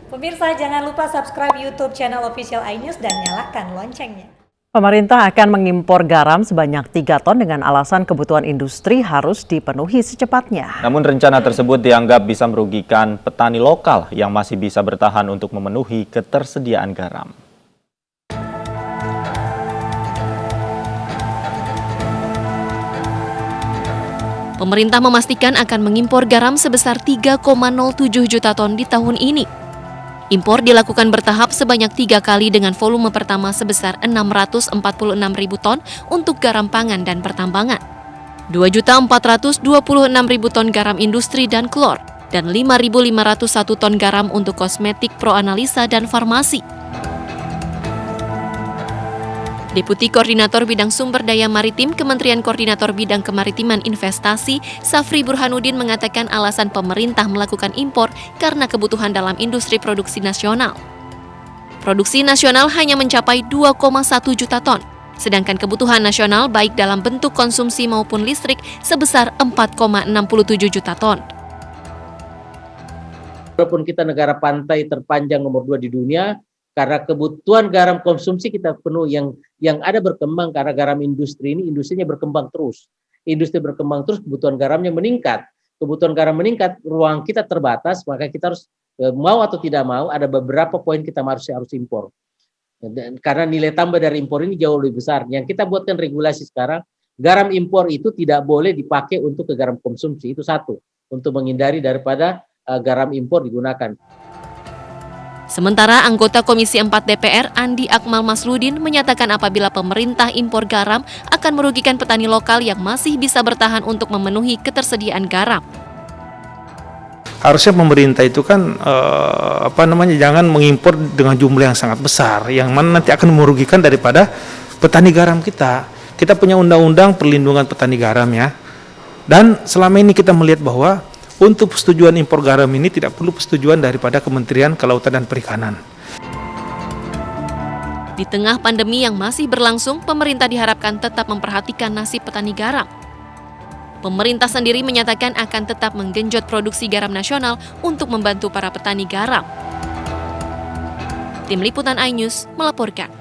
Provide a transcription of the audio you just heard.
Pemirsa, jangan lupa subscribe YouTube channel Official iNews dan nyalakan loncengnya. Pemerintah akan mengimpor garam sebanyak 3 ton dengan alasan kebutuhan industri harus dipenuhi secepatnya. Namun rencana tersebut dianggap bisa merugikan petani lokal yang masih bisa bertahan untuk memenuhi ketersediaan garam. Pemerintah memastikan akan mengimpor garam sebesar 3,07 juta ton di tahun ini. Impor dilakukan bertahap sebanyak 3 kali dengan volume pertama sebesar 646.000 ton untuk garam pangan dan pertambangan, 2.426.000 ton garam industri dan klor, dan 5.501 ton garam untuk kosmetik, proanalisa, dan farmasi. Deputi Koordinator Bidang Sumber Daya Maritim Kementerian Koordinator Bidang Kemaritiman Investasi, Safri Burhanuddin mengatakan alasan pemerintah melakukan impor karena kebutuhan dalam industri produksi nasional. Produksi nasional hanya mencapai 2,1 juta ton, sedangkan kebutuhan nasional baik dalam bentuk konsumsi maupun listrik sebesar 4,67 juta ton. Walaupun kita negara pantai terpanjang nomor 2 di dunia, karena kebutuhan garam konsumsi kita penuh yang ada berkembang karena garam industri ini, industrinya berkembang terus. Industri berkembang terus, kebutuhan garamnya meningkat. Kebutuhan garam meningkat, ruang kita terbatas, maka kita harus mau atau tidak mau ada beberapa poin kita harus impor. Dan karena nilai tambah dari impor ini jauh lebih besar. Yang kita buatkan regulasi sekarang, garam impor itu tidak boleh dipakai untuk ke garam konsumsi, itu satu. Untuk menghindari daripada garam impor digunakan. Sementara anggota Komisi 4 DPR Andi Akmal Masrudin menyatakan apabila pemerintah impor garam akan merugikan petani lokal yang masih bisa bertahan untuk memenuhi ketersediaan garam. Harusnya pemerintah itu kan jangan mengimpor dengan jumlah yang sangat besar, yang mana nanti akan merugikan daripada petani garam kita. Kita punya undang-undang perlindungan petani garam ya. Dan selama ini kita melihat bahwa untuk persetujuan impor garam ini tidak perlu persetujuan daripada Kementerian Kelautan dan Perikanan. Di tengah pandemi yang masih berlangsung, pemerintah diharapkan tetap memperhatikan nasib petani garam. Pemerintah sendiri menyatakan akan tetap menggenjot produksi garam nasional untuk membantu para petani garam. Tim Liputan iNews melaporkan.